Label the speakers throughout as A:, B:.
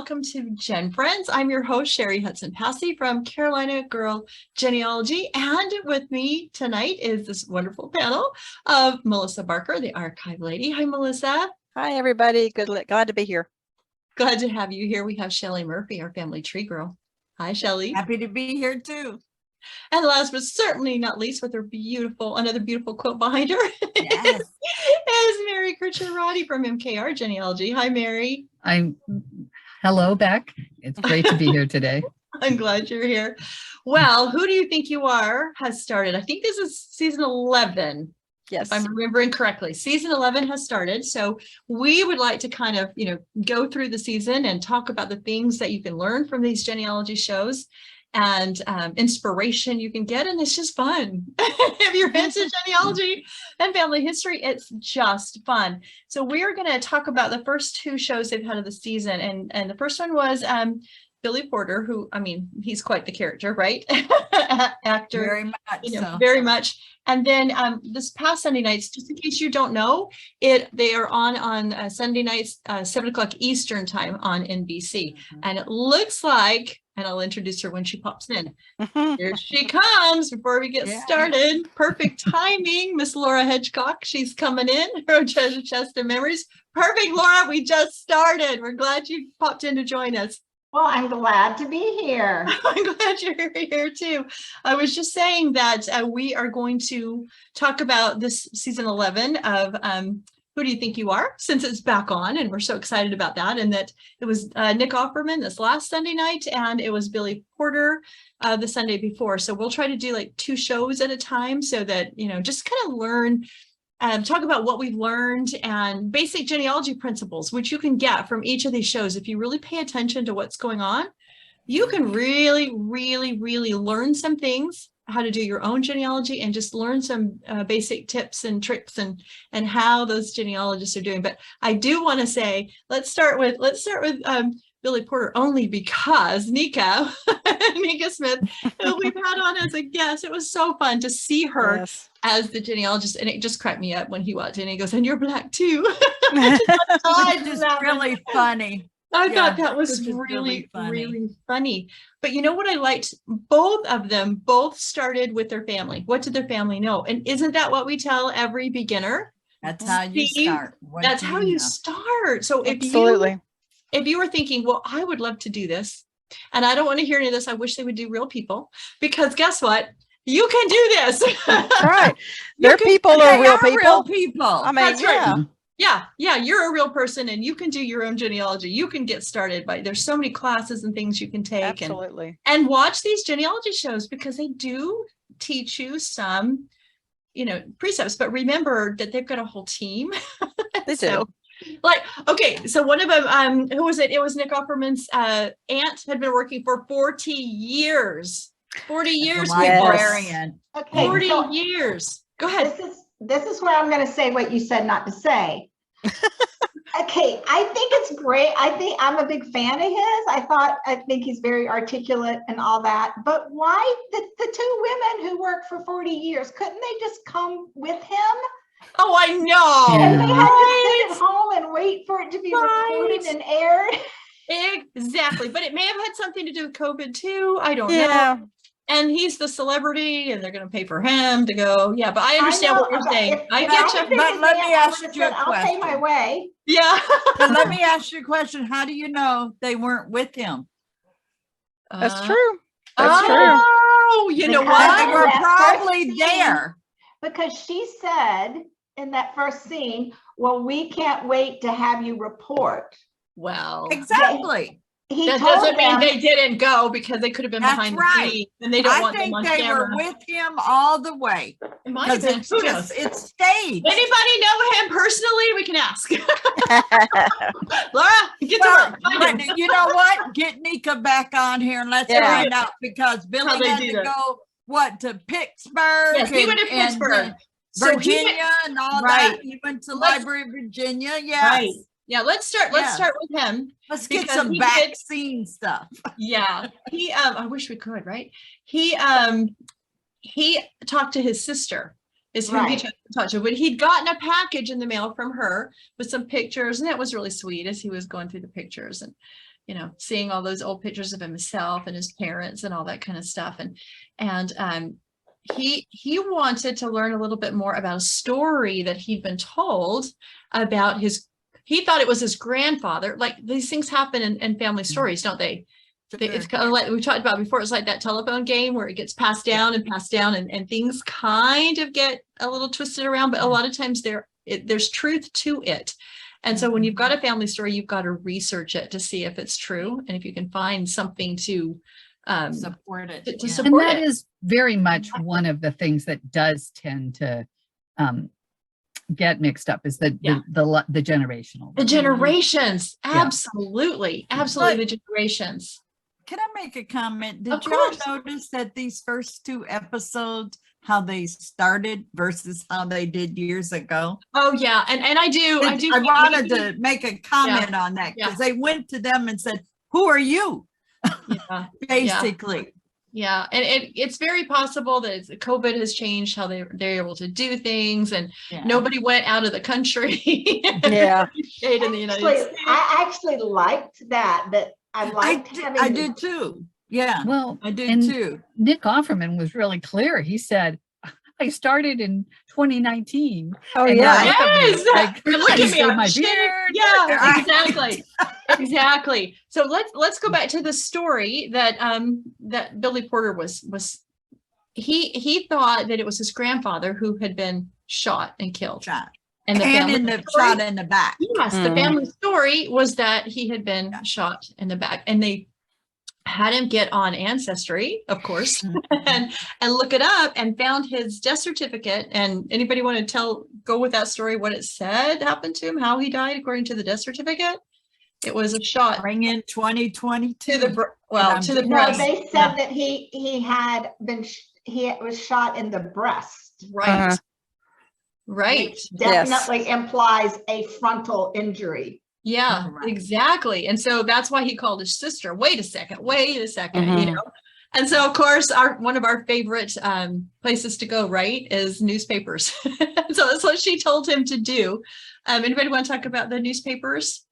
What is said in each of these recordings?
A: welcome to GenFriends. I'm your host, Cheri Hudson Passey from Carolina Girl Genealogy. And with me tonight is this wonderful panel of Melissa Barker, the archive lady. Hi, Melissa.
B: Hi, everybody. Glad to be here.
A: Glad to have you here. We have Shelley Murphy, our family tree girl. Hi, Shelley.
C: Happy to be here too.
A: And last but certainly not least, with her another beautiful quote behind her,
C: Yes.
A: is Mary Kircher Roddy from MKR Genealogy. Hi, Mary.
D: Hello, Beck. It's great to be here today.
A: I'm glad you're here. Well, Who Do You Think You Are has started. I think this is season 11.
B: Yes.
A: If I'm remembering correctly, season 11 has started. So we would like to kind of, go through the season and talk about the things that you can learn from these genealogy shows and inspiration you can get. And it's just fun. If you're into genealogy and family history, it's just fun. So we're going to talk about the first two shows they've had of the season. And the first one was Billy Porter, who, he's quite the character, right? Actor.
C: Very much.
A: Very much. And then this past Sunday nights, just in case you don't know, they are on Sunday nights, 7 o'clock Eastern time on NBC. Mm-hmm. And it looks like, and I'll introduce her when she pops in. Here she comes before we get started. Perfect timing, Miss Laura Hedgecock. She's coming in, her treasure chest of memories. Perfect, Laura. We just started. We're glad you popped in to join us.
E: Well, I'm glad to be here.
A: I'm glad you're here too. I was just saying that we are going to talk about this season 11 of Who Do You Think You Are, since it's back on, and we're so excited about that. And that it was Nick Offerman this last Sunday night, and it was Billy Porter the Sunday before. So we'll try to do like 2 shows at a time so that, just kind of learn talk about what we've learned and basic genealogy principles, which you can get from each of these shows. If you really pay attention to what's going on, you can really, really, really learn some things, how to do your own genealogy, and just learn some basic tips and tricks and how those genealogists are doing. But I do want to say, let's start with Billy Porter, only because Nika Smith, who we've had on as a guest. It was so fun to see her as the genealogist, and it just cracked me up when he walked in and he goes, "And you're black too."
C: It's just really funny.
A: I thought that was really funny. But you know what I liked? Both of them started with their family. What did their family know? And isn't that what we tell every beginner?
C: That's how you start.
A: That's how you start. So
B: Absolutely.
A: If you were thinking, well, I would love to do this, and I don't want to hear any of this, I wish they would do real people, because guess what? You can do this.
B: That's right. Their people are real people. I mean,
A: that's right. Yeah, you're a real person, and you can do your own genealogy. You can get started there's so many classes and things you can take.
B: Absolutely.
A: And watch these genealogy shows, because they do teach you some, precepts, but remember that they've got a whole team.
B: They do.
A: So one of them, who was it? It was Nick Offerman's aunt had been working for 40 years. 40 years,
C: librarian.
E: Okay,
A: 40 years. Go ahead.
E: This is where I'm going to say what you said not to say. Okay, I think it's great. I think I'm a big fan of his. I think he's very articulate and all that. But why the 2 women who worked for 40 years, couldn't they just come with him?
A: Oh, I know.
E: And they had to sit at home and wait for it to be recorded and aired.
A: Exactly. But it may have had something to do with COVID too. I don't know. And he's the celebrity, and they're going to pay for him to go. Yeah, but I understand what you're saying. I get you.
C: But let me ask you a question.
E: I'll pay my way.
A: Yeah.
C: But let me ask you a question. How do you know they weren't with him?
B: That's true. That's true.
A: Oh, you know what?
C: They were probably there.
E: Because she said in that first scene, well, we can't wait to have you report.
A: Well,
C: exactly.
A: That doesn't mean they didn't go, because they could have been behind the scenes, and they don't want them on camera.
C: I think they were with him all the way.
A: It might have been.
C: It stayed.
A: Anybody know him personally? We can ask. Laura, get to work.
C: You know what? Get Nika back on here and let's find out, because Billy had to go to Pittsburgh.
A: Yes, he went to Pittsburgh,
C: Virginia, and all that. He went to Library of Virginia. Yes.
A: Right. Yeah, let's start with him.
C: Let's get some vaccine stuff.
A: Yeah. I wish we could, right? He talked to his sister, is who he talked to, but he'd gotten a package in the mail from her with some pictures, and that was really sweet as he was going through the pictures. And seeing all those old pictures of himself and his parents and all that kind of stuff. And he wanted to learn a little bit more about a story that he'd been told about he thought it was his grandfather. Like, these things happen in family stories, don't they? It's kind of like we talked about before. It's like that telephone game where it gets passed down and passed down, and things kind of get a little twisted around, but a lot of times there's truth to it. And so when you've got a family story, you've got to research it to see if it's true, and if you can find something to
C: support it.
D: And that is very much one of the things that does tend to get mixed up, is the generational.
A: The generations. Absolutely. Absolutely. The generations.
C: Can I make a comment? Did
A: Of
C: you
A: course.
C: notice that these first 2 episodes, how they started versus how they did years ago?
A: Oh yeah. And I do.
C: I wanted to make a comment on that, because they went to them and said, "Who are you?"
A: Yeah.
C: Basically.
A: Yeah. And it's very possible that COVID has changed how they're able to do things, and nobody went out of the country.
B: Yeah.
A: Stayed in the United States.
E: I actually liked that I liked having.
C: I did too. Yeah.
D: Well,
C: I did
D: and
C: too.
D: Nick Offerman was really clear. He said, I started in 2019.
B: Oh,
D: and
B: yeah.
A: Yes.
D: Like,
A: Look at me.
D: my
A: I'm
D: beard.
A: shaved. Yeah, exactly. Exactly. So let's go back to the story that that Billy Porter was he thought that it was his grandfather who had been shot and killed.
C: Shot.
A: And
C: Shot in the back.
A: Yes, the family story was that he had been shot in the back, and they had him get on Ancestry, of course, and look it up, and found his death certificate. And anybody want to go with that story, what it said happened to him, how he died according to the death certificate? It was a shot.
C: Bring in 2022.
A: To the
E: No,
A: breast.
E: they said that he had been he was shot in the breast.
A: Right. Right.
E: Which definitely implies a frontal injury.
A: Yeah, exactly. And so that's why he called his sister. Wait a second, And so, of course, one of our favorite places to go, right, is newspapers. So that's what she told him to do. Anybody want to talk about the newspapers?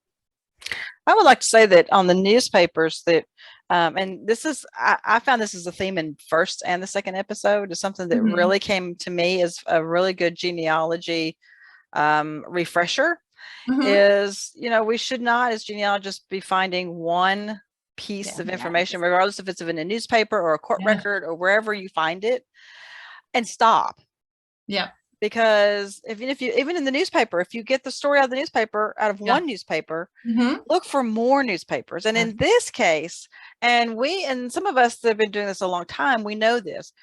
B: I would like to say that on the newspapers that, and this is, I found this is a theme in first and the second episode, is something that really came to me as a really good genealogy refresher. Is, we should not, as genealogists, be finding one piece of information, regardless if it's in a newspaper or a court record or wherever you find it, and stop.
A: Yeah.
B: Because even in the newspaper, if you get the story out of the newspaper, out of one newspaper, look for more newspapers. And in this case, and some of us that have been doing this a long time, we know this.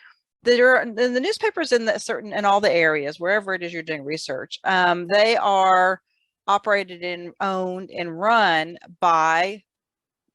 B: There are the newspapers in all the areas, wherever it is you're doing research, they are operated and owned and run by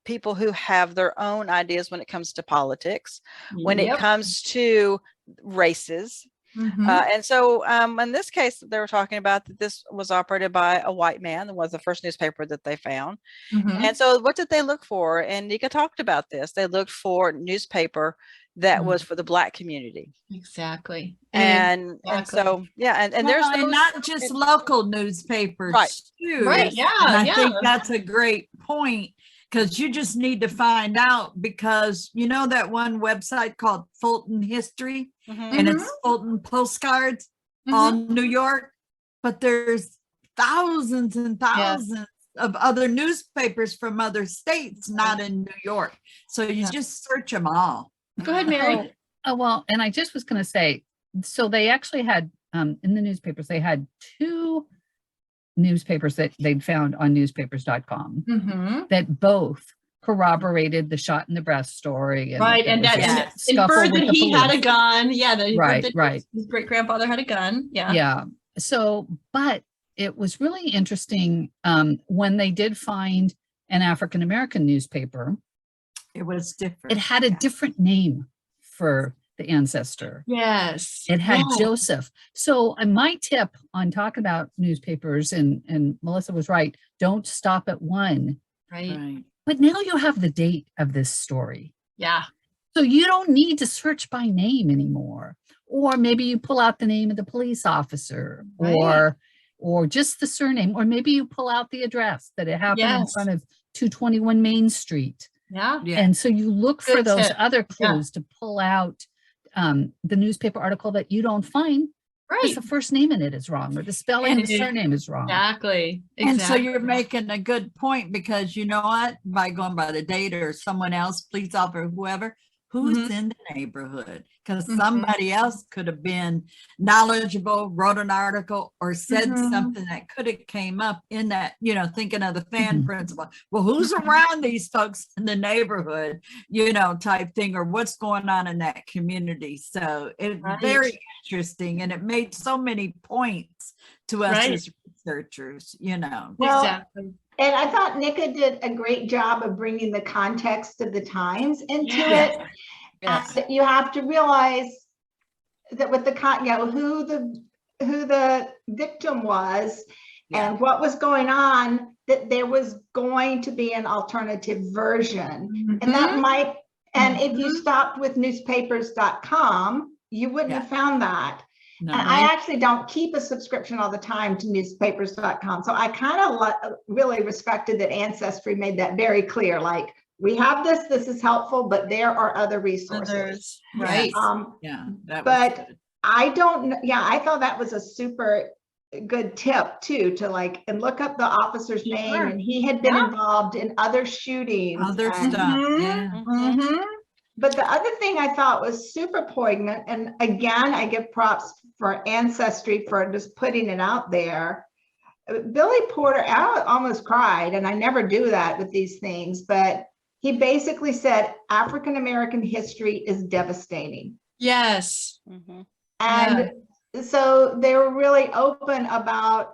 B: people who have their own ideas when it comes to politics, when it comes to races. And so in this case, they were talking about that this was operated by a white man. That was the first newspaper that they found. And so what did they look for? And Nika talked about this. They looked for newspaper that was for the Black community.
A: Exactly.
B: And so, and there's
C: not just local newspapers too.
A: Right. Yeah.
C: And I think that's a great point, because you just need to find out, because that one website called Fulton History, and it's Fulton postcards on New York, but there's thousands and thousands of other newspapers from other states, not in New York. So you just search them all.
A: Go ahead, Mary.
D: Oh, well, and I just was going to say, so they actually had in the newspapers, they had 2 newspapers that they'd found on newspapers.com that both corroborated the shot in the breast story. And
A: and that inferred that he had a gun. Yeah. His great grandfather had a gun. Yeah.
D: Yeah. So, but it was really interesting when they did find an African-American newspaper.
C: It was different.
D: It had a different name for the ancestor.
A: Yes.
D: It had Joseph. So my tip on talking about newspapers, and Melissa was right, don't stop at one.
A: Right.
D: But now you have the date of this story.
A: Yeah.
D: So you don't need to search by name anymore. Or maybe you pull out the name of the police officer, or just the surname, or maybe you pull out the address that it happened in front of 221 Main Street.
A: Yeah.
C: Yeah.
D: And so you look for
A: Good
D: those
A: tip.
D: other clues to pull out the newspaper article that you don't find because
A: Right.
D: the first name in it is wrong or the spelling of the surname is wrong.
A: Exactly.
C: And so you're making a good point, because you know what, by going by the date or someone else, police officer, whoever, who's in the neighborhood, because somebody else could have been knowledgeable, wrote an article, or said something that could have came up in that, you know, thinking of the fan principle. Well, who's around these folks in the neighborhood, you know, type thing, or what's going on in that community. So it's very interesting, and it made so many points to us as researchers, you know.
E: Well,
A: exactly.
E: And I thought Nika did a great job of bringing the context of the times into it.
C: Yes.
E: And you have to realize that with the who the victim was and what was going on, that there was going to be an alternative version. And that might, and if you stopped with newspapers.com, you wouldn't have found that.
C: No.
E: And I actually don't keep a subscription all the time to newspapers.com. So I kind of really respected that Ancestry made that very clear. Like, we have this is helpful, but there are other resources.
A: Right.
C: That
E: but
C: was good.
E: I don't know. Yeah, I thought that was a super good tip too, to like, and look up the officer's name. And he had been involved in other shootings.
C: Other
E: and,
C: stuff.
E: But the other thing I thought was super poignant, and again, I give props for Ancestry for just putting it out there. Billy Porter, I almost cried, and I never do that with these things, but he basically said African-American history is devastating.
A: Yes.
E: And so they were really open about,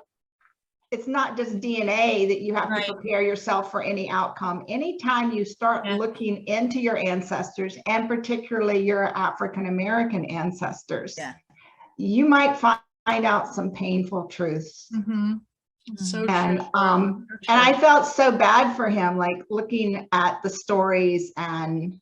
E: it's not just DNA that you have to prepare yourself for any outcome. Anytime you start looking into your ancestors, and particularly your African-American ancestors, you might find out some painful truths.
A: So
E: And
A: true.
E: and I felt so bad for him, like looking at the stories, and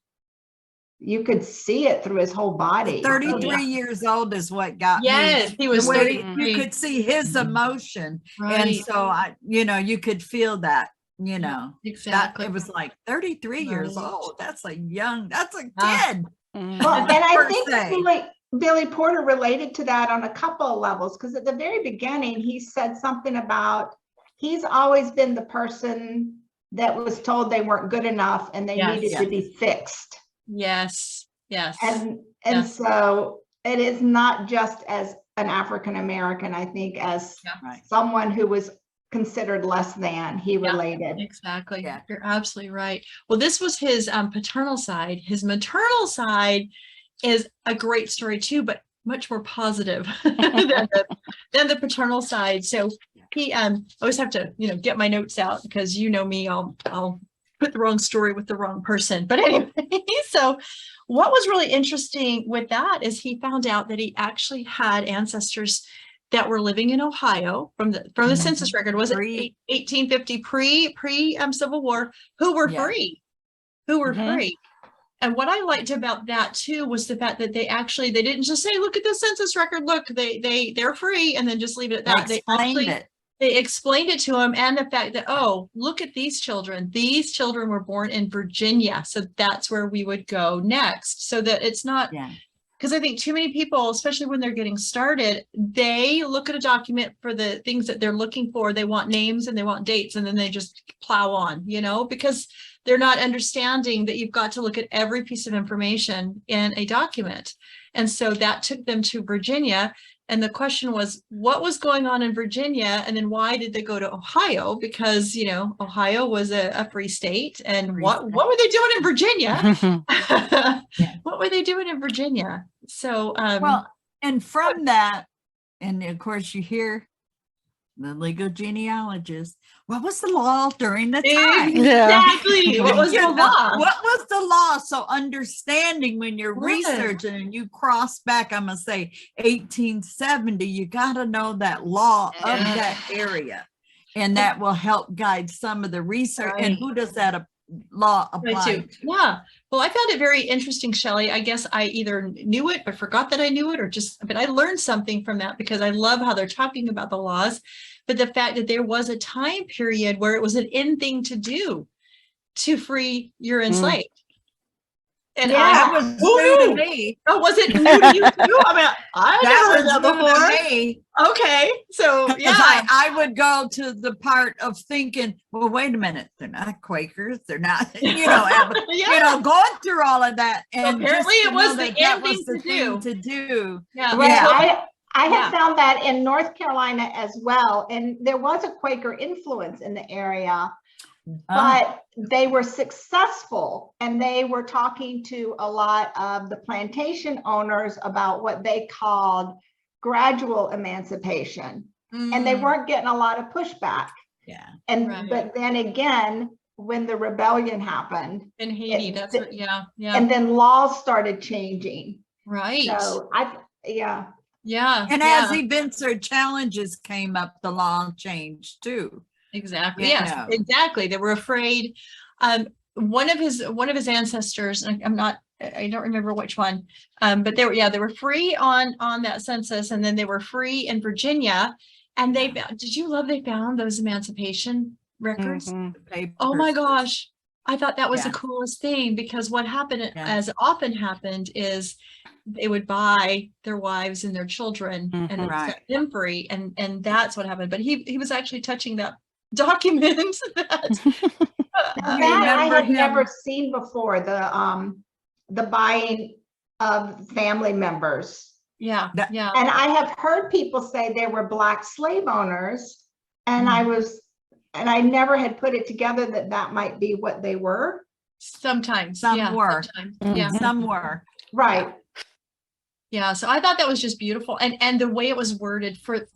E: you could see it through his whole body.
C: 33 years old is what got me.
A: Yes, he was
C: The way
A: 33.
C: you could see his emotion. And so you could feel that, you know.
A: Exactly.
C: It was like 33 years old. That's a kid.
E: Well, and I think Billy Porter related to that on a couple of levels, because at the very beginning, he said something about he's always been the person that was told they weren't good enough and they needed to be fixed.
A: Yes.
E: And so it is not just as an African-American, I think, as someone who was considered less than, he related.
A: Exactly. You're absolutely right. Well, this was his paternal side. His maternal side is a great story too, but much more positive than the paternal side. So he I always have to, get my notes out, because you know me, I'll put the wrong story with the wrong person. But anyway, so what was really interesting with that is he found out that he actually had ancestors that were living in Ohio from the census record. Was it 1850 pre Civil War, who were free, free. And what I liked about that too was the fact that they didn't just say, look at the census record, look, they're free, and then just leave it at that. They explained it to him, and the fact that, oh, look at these children. These children were born in Virginia. So that's where we would go next. So that it's not, because I think too many people, especially when they're getting started, they look at a document for the things that they're looking for. They want names and they want dates, and then they just plow on, because they're not understanding that you've got to look at every piece of information in a document. And so that took them to Virginia. And the question was, what was going on in Virginia? And then why did they go to Ohio? Because, Ohio was a free state. And what were they doing in Virginia? What were they doing in Virginia? So,
C: and from that, and of course you hear the legal genealogist, what was the law during the time?
A: Exactly. What was the law?
C: What was the law? So understanding when you're researching and you cross back, I'm going to say 1870, you got to know that law of that area. And that will help guide some of the research. And who does that law apply to?
A: Yeah. Well, I found it very interesting, Shelley. I guess I either knew it but forgot that I knew it, but I learned something from that, because I love how they're talking about the laws, but the fact that there was a time period where it was an in thing to do to free your enslaved. And
C: That was new to
A: Ooh.
C: me.
A: Oh, was it new to you too? I mean, I never heard that
C: new
A: before.
C: to me.
A: Okay, so
C: 'Cause
A: yeah,
C: I would go to the part of thinking, well, wait a minute, they're not Quakers, they're not,
A: yeah.
C: going through all of that. And
A: Apparently
C: just
A: it
C: to
A: was
C: know
A: the
C: that
A: in
C: was
A: thing
C: the
A: to
C: thing
A: do.
C: to do.
A: Yeah,
E: Right.
C: Yeah.
E: I
A: Yeah.
E: have found that in North Carolina as well. And there was a Quaker influence in the area, but they were successful, and they were talking to a lot of the plantation owners about what they called gradual emancipation. And they weren't getting a lot of pushback.
C: Yeah.
E: And
A: Right.
E: but then again, when the rebellion happened
A: in Haiti,
E: it-
A: that's what, yeah,
E: and then laws started changing.
A: right.
E: So yeah.
A: Yeah.
C: And
A: yeah.
C: as events or challenges came up, the law changed too.
A: Exactly.
C: You
A: Yes,
C: know.
A: exactly. They were afraid. One of his ancestors, and I don't remember which one, but they were free on that census, and then they were free in Virginia. And they found those emancipation records. Oh my gosh. I thought that was the
C: Yeah.
A: coolest thing, because what happened,
C: Yeah.
A: as often happened, is they would buy their wives and their children and then
C: Right.
A: set them free, and that's what happened. But he was actually touching that document that
E: Now that I
C: remember
E: had
C: him?
E: never seen before, the buying of family members.
A: yeah,
C: That-
A: yeah.
E: And I have heard people say there were Black slave owners, and I never had put it together that might be what they were.
A: Sometimes,
C: Some
A: yeah,
C: were.
A: sometimes,
B: Mhm.
A: yeah,
C: Some were.
E: Right.
A: yeah. So I thought that was just beautiful, and the way it was worded for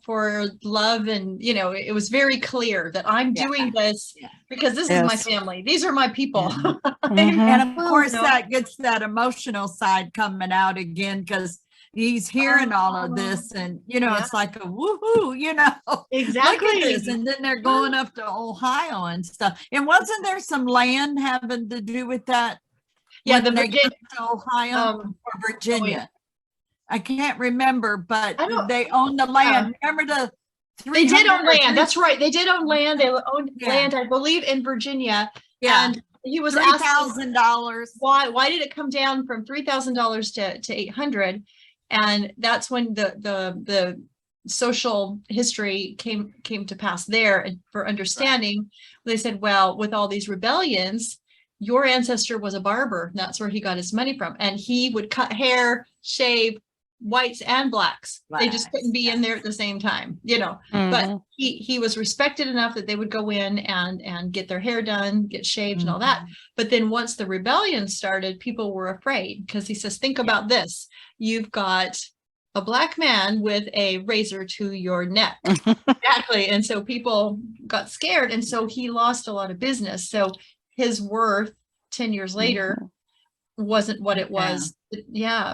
A: love, and it was very clear that I'm
C: Yeah.
A: doing this
C: Yeah.
A: because this is my
B: Yes.
A: family. These are my people.
C: And of
A: Well,
C: course,
A: no.
C: that gets that emotional side coming out again, because he's hearing all of this, and
A: Yeah.
C: it's like a woohoo, look
A: Exactly.
C: at this. And then they're going up to Ohio and stuff. And wasn't there some land having to do with that?
A: Yeah,
C: when
A: the
C: they
A: Virginia,
C: got to Ohio or Virginia? I can't remember, but
A: I don't-
C: they owned the land. Remember the
A: they did
C: 300
A: own
C: or
A: land. That's right. They did own land. They owned
C: Yeah.
A: land, I believe, in Virginia.
C: Yeah,
A: And he was asking
C: $3,000.
A: why did it come down from $3,000 to $800? And that's when the social history came to pass there. And for understanding, they said, well, with all these rebellions, your ancestor was a barber. And that's where he got his money from. And he would cut hair, shave whites and blacks. They just couldn't be in there at the same time, but he was respected enough that they would go in and get their hair done, get shaved and all that. But then once the rebellion started, people were afraid, because he says, think about this. You've got a Black man with a razor to your neck. Exactly. And so people got scared. And so he lost a lot of business. So his worth 10 years later wasn't what it was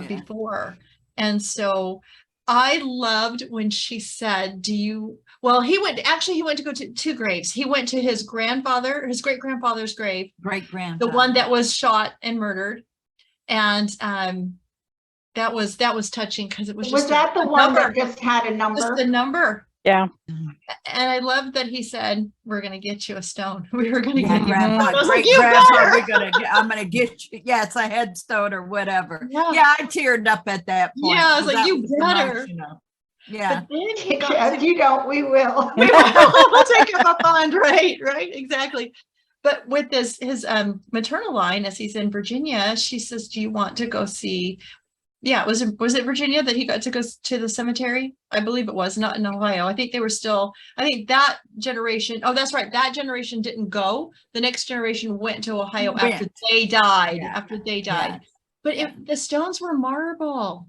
A: before. And so I loved when she said, he went to go to two graves. He went to his great grandfather's grave,
C: Great-grandfather.
A: the one that was shot and murdered. And that was touching, because it was just
E: that the
A: a
E: one
A: number.
E: that just had a number?
A: Just the number.
B: Yeah.
A: And I loved that he said, we're going to get you a stone. We were going to get you.
C: Grandpa,
A: I was like,
C: great
A: you
C: grandpa,
A: better.
C: I'm gonna get you. Yeah, it's a headstone or whatever.
A: Yeah.
C: Yeah, I teared up at that point.
A: Yeah, I was
C: 'cause
A: like,
C: that
A: you
C: was
A: better.
C: emotional. Yeah.
A: But then he got
E: If you don't, we will.
A: we'll take up a fund, right, exactly. But with his maternal line, as he's in Virginia, she says, do you want to go see? Yeah, was it Virginia that he got to go to the cemetery? I believe it was, not in Ohio. I think that generation, oh, that's right, that generation didn't go. The next generation went to Ohio after they died.
C: Yeah.
A: But the stones were marble.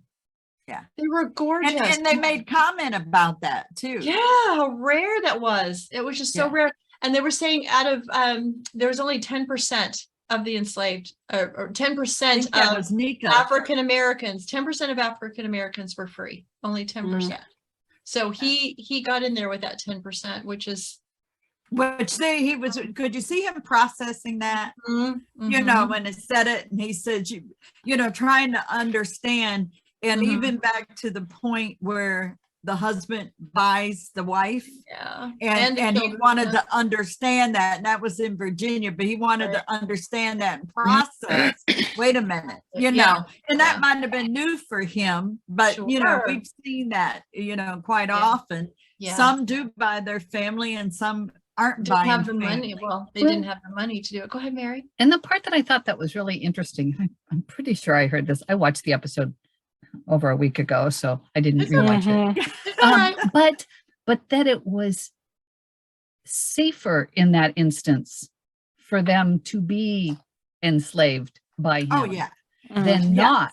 C: Yeah.
A: They were gorgeous.
C: And they made comment about that too.
A: Yeah, how rare that was. It was just so rare. And they were saying out of there was only 10% of the enslaved, or 10% of African Americans. 10% of African Americans were free. Only 10%. So he got in there with that 10%, which he was. Could you see him processing that? When it said it, and he said, trying to understand. And even back to the point where
C: the husband buys the wife.
A: Yeah.
C: And
A: the
C: he
A: children,
C: wanted
A: yeah.
C: to understand that, and that was in Virginia, but he wanted to understand that and process. Wait a minute, you know, and that might have been new for him, but you know,
A: Sure.
C: we've seen that, you know, quite often.
A: Yeah.
C: Some do buy their family and some aren't
A: Didn't
C: buying
A: have the money.
C: family.
A: Well, they didn't have the money to do it. Go ahead, Mary.
D: And the part that I thought that was really interesting, I'm pretty sure I heard this. I watched the episode over a week ago, so I didn't
A: It's
D: rewatch
A: okay.
D: it.
A: It's all right.
D: But that it was safer in that instance for them to be enslaved by him
C: Oh yeah.
D: than
C: Yes.
D: not.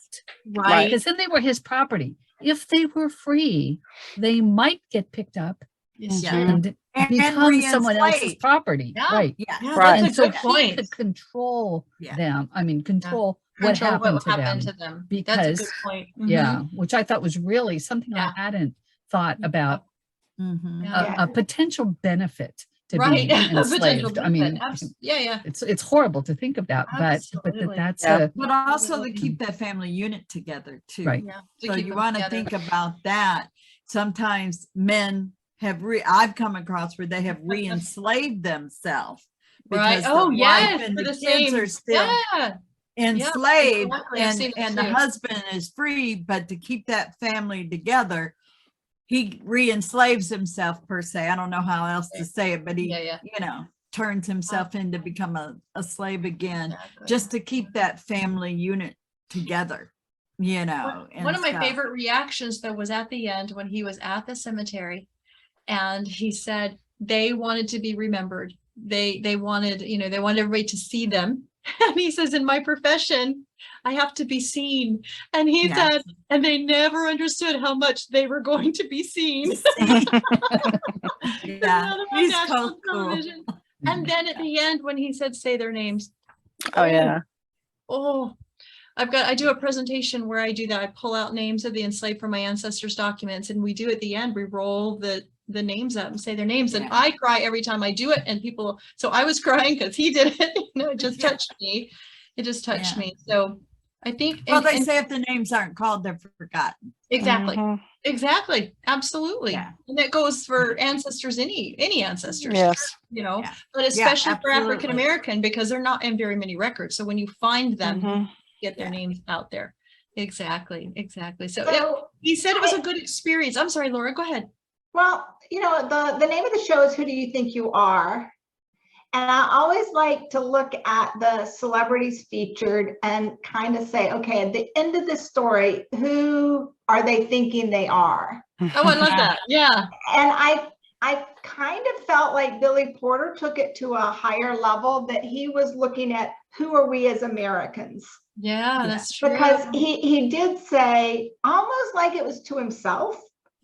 A: Right.
D: Because then they were his property. If they were free, they might get picked up
A: Yes,
C: Yeah.
A: true.
D: and
C: And
D: become someone else's
C: re-enslaved.
D: property.
A: Yeah.
D: Right.
C: Yeah.
A: Yeah,
B: Right.
A: that's
D: And
A: a
D: so
A: good
D: he
A: point.
D: could control
C: Yeah.
D: them. I mean, control what
A: Control
D: happened
A: what
D: to them.
A: happened to them. That's a
D: because-
A: good point.
D: Yeah, which I thought was really something
A: Yeah.
D: I hadn't thought about
C: Mhm.
A: Yeah.
D: a potential benefit to
A: Right.
D: being
A: A potential
D: enslaved. I mean,
A: benefit. Yeah.
D: it's horrible to think of that, but
A: Absolutely.
D: that's
B: Yeah.
C: But also to keep that family unit together too.
D: Right.
A: Yeah.
C: So you want to think about that. Sometimes men have I've come across where they have re-enslaved themselves.
A: Right.
C: Because
A: Oh,
C: the
A: yes.
C: wife and
A: For
C: the
A: the
C: kids
A: same.
C: are still
A: Yeah.
C: enslaved,
A: exactly. I've seen
C: and
A: that
C: the
A: too.
C: husband is free, but to keep that family together, he re-enslaves himself per se. I don't know how else to say it, but he,
A: Yeah.
C: you know, turns himself in to become a slave again,
A: Exactly.
C: just to keep that family unit together, you know.
A: One of my
C: stuff.
A: favorite reactions though was at the end when he was at the cemetery and he said they wanted to be remembered. They wanted, they wanted everybody to see them. And he says, in my profession, I have to be seen. And he
C: Yeah.
A: said, and they never understood how much they were going to be seen.
C: Yeah,
A: On
C: he's
A: national
C: so cool.
A: television. And then at the end, when he said, say their names.
B: Oh yeah.
A: Oh, I do a presentation where I do that. I pull out names of the enslaved from my ancestors' documents, and we do at the end, we roll the names up and say their names. And
C: Yeah.
A: I cry every time I do it. And people, so I was crying because he did it. It just touched me. It just touched
C: Yeah.
A: me. So I think,
C: Well,
A: and-
C: they
A: and-
C: say if the names aren't called, they're forgotten.
A: exactly.
B: Mhm.
A: Exactly. Absolutely.
C: Yeah.
A: And that goes for ancestors, any ancestors,
B: Yes.
C: Yeah.
A: but especially for
C: absolutely.
A: African-American, because they're not in very many records. So when you find them,
B: Mhm.
A: get their
C: Yeah.
A: names out there. Exactly. So
E: So,
A: he said it was a good experience. I'm sorry, Laura, go ahead.
E: well, the name of the show is Who Do You Think You Are? And I always like to look at the celebrities featured and kind of say, okay, at the end of this story, who are they thinking they are?
A: Oh, I love that. Yeah.
E: And I kind of felt like Billy Porter took it to a higher level, that he was looking at who are we as Americans?
A: Yeah, that's true.
E: Because he did say, almost like it was to himself,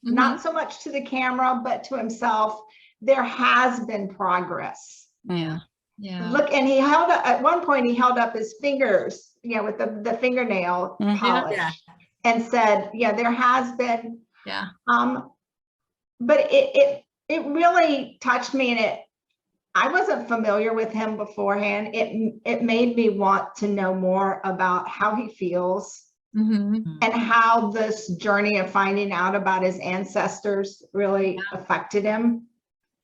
A: Mhm.
E: not so much to the camera, but to himself, there has been progress.
A: Yeah. Yeah.
E: Look, and he held up, at one point, he held up his fingers, with the fingernail
B: Mhm.
E: polish,
C: Yeah.
E: and said, yeah, there has been.
A: Yeah.
E: But it really touched me, and I wasn't familiar with him beforehand. It made me want to know more about how he feels
A: Mhm.
E: and how this journey of finding out about his ancestors really affected him.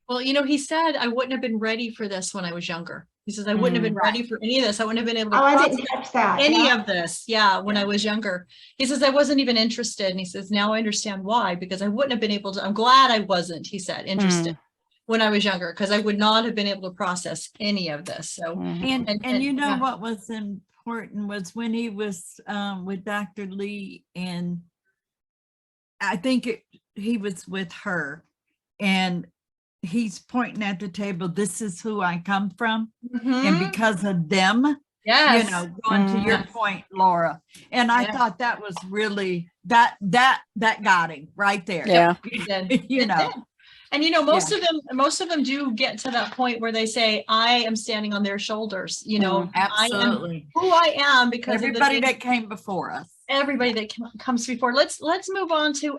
A: Well, he said, I wouldn't have been ready for this when I was younger. He says, I wouldn't have been ready for any of this. I wouldn't have been able to
E: Oh, I
A: process
E: didn't catch that.
A: any
E: Yeah.
A: of this. Yeah. When I was younger, he says, I wasn't even interested. And he says, now I understand why, because I wouldn't have been able to, I'm glad I wasn't, he said, interested when I was younger, because I would not have been able to process any of this. So,
B: Mhm.
C: And you know
A: yeah.
C: what was important was when he was with Dr. Lee, and I think he was with her, and he's pointing at the table, this is who I come from. And
A: Mhm.
C: because of them,
A: Yes.
C: going to your
A: Yes.
C: point, Laura. And I
A: Yes.
C: thought that was really, that got him right there.
B: Yeah.
A: It did.
C: You
A: It
C: know.
A: did. And most of them do get to that point where they say, I am standing on their shoulders, I am
C: Absolutely.
A: who I am because
C: Everybody
A: of the
C: that came before us.
A: everybody that comes before. Let's move on to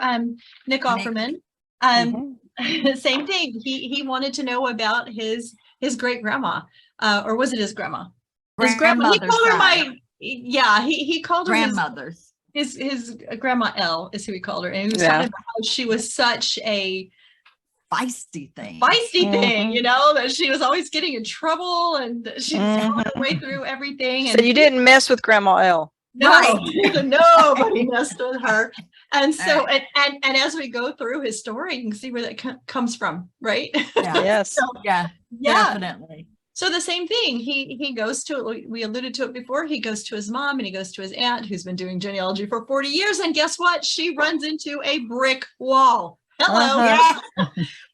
A: Nick Offerman.
B: Mhm.
A: Same thing. He wanted to know about his great grandma, or was it his grandma? His grandma. He
C: Grandmother's
A: called her
C: side.
A: he called her his
C: Grandmothers.
A: his grandma Elle is who we called her, and he was talking about how she was such a
C: feisty thing,
A: you know, that she was always getting in trouble and she fought her way through everything.
B: So you didn't mess with Grandma Elle.
A: No, nobody messed with her. And so, and as we go through his story, you can see where that comes from, right?
C: Yeah.
B: Yes.
A: So,
C: yeah, definitely.
A: So the same thing, he goes to, we alluded to it before, he goes to his mom and he goes to his aunt who's been doing genealogy for 40 years. And guess what? She runs into a brick wall. Hello.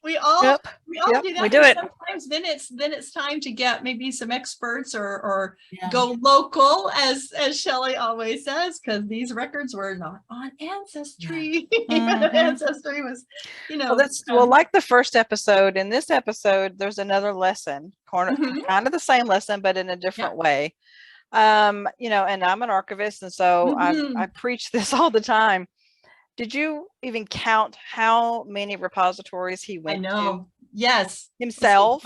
A: We all do that.
B: We do it.
A: Sometimes then it's time to get maybe some experts or go local, as Shelley always says, because these records were not on Ancestry. Ancestry was, you know.
B: Well, like the first episode, in this episode, there's another lesson, kind of the same lesson, but in a different way. You know, and I'm an archivist, and so I preach this all the time. Did you even count how many repositories he went to?
A: Yes.
B: Himself.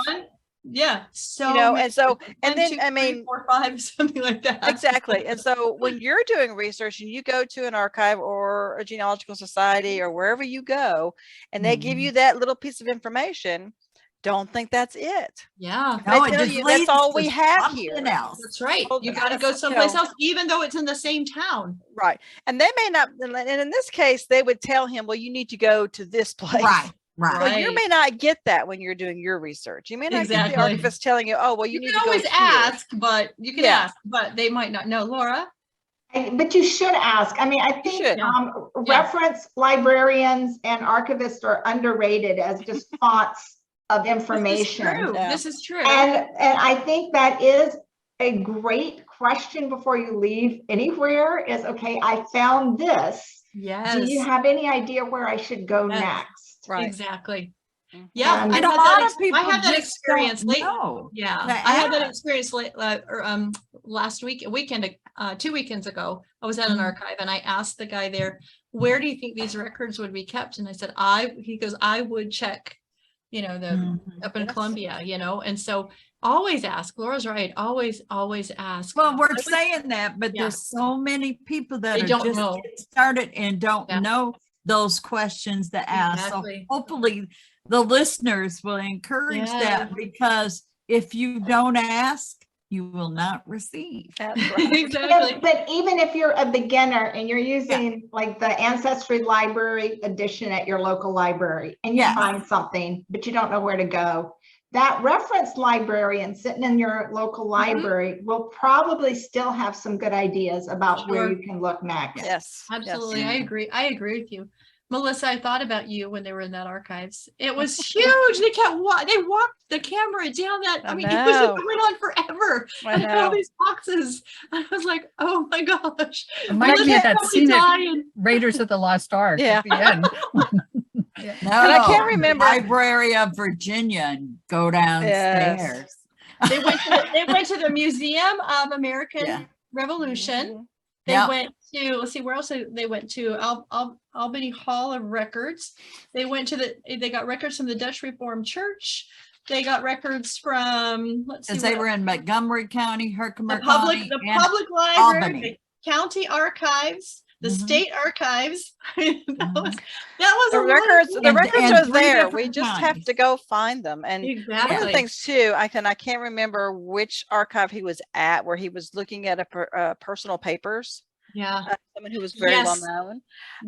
A: Yeah. So,
B: you know, and so, and then,
A: 2,
B: I mean,
A: 3, 4, 5, something like that.
B: Exactly. And so when you're doing research and you go to an archive or a genealogical society or wherever you go, and they give you that little piece of information, don't think that's it.
A: Yeah.
C: No,
B: that's all we have here.
C: Else.
A: That's right. You got to go someplace else, even though it's in the same town.
B: Right. And they may not, and in this case, they would tell him, well, you need to go to this place.
C: Right.
B: Well, you may not get that when you're doing your research. You may not get the archivist telling you, oh, well, you need to go
A: always ask, but you can ask, but they might not know. Laura?
E: But you should ask. I mean, I think reference librarians and archivists are underrated as just fonts of information.
A: This is true.
E: And I think that is a great question before you leave anywhere is, okay, I found this.
A: Yes.
E: Do you have any idea where I should go next?
B: Right.
A: Exactly. Yeah.
C: And a lot of people
A: I had that
C: just
A: experience
C: don't know.
A: Yeah. I had that experience last weekend, 2 weekends ago. I was at an archive and I asked the guy there, where do you think these records would be kept? And I said, he goes, I would check, you know, up in Columbia, you know, and so always ask. Laura's right. Always ask.
C: Well, we're saying that, but there's so many people that are
A: don't
C: just
A: know.
C: getting started and don't know those questions to ask. So hopefully the listeners will encourage that, because if you don't ask, you will not receive.
B: That's right.
A: Exactly.
E: But even if you're a beginner and you're using like the Ancestry Library edition at your local library and you find something, but you don't know where to go, that reference librarian sitting in your local library will probably still have some good ideas about where you can look next.
B: Yes,
A: absolutely. Yes. I agree with you. Melissa, I thought about you when they were in that archives. It was huge. They walked the camera down that. I mean, it went on forever. And all these boxes. I was like, oh my gosh.
D: It might be that scene in Raiders of the Lost Ark at the end.
C: No,
B: I can't remember.
C: Library of Virginia and go downstairs.
A: They went to the Museum of American Revolution. They went to, let's see, where else they went to? Albany Hall of Records. They got records from the Dutch Reformed Church. They got records from, let's see.
C: Because they were in Montgomery County, Herkimer
A: County, the public library, the county archives, the state archives. that was
B: the records. The records are there. We just have to go find them. And one of the things too, I can't remember which archive he was at, where he was looking at a personal papers.
A: Yeah,
B: someone who was very well known.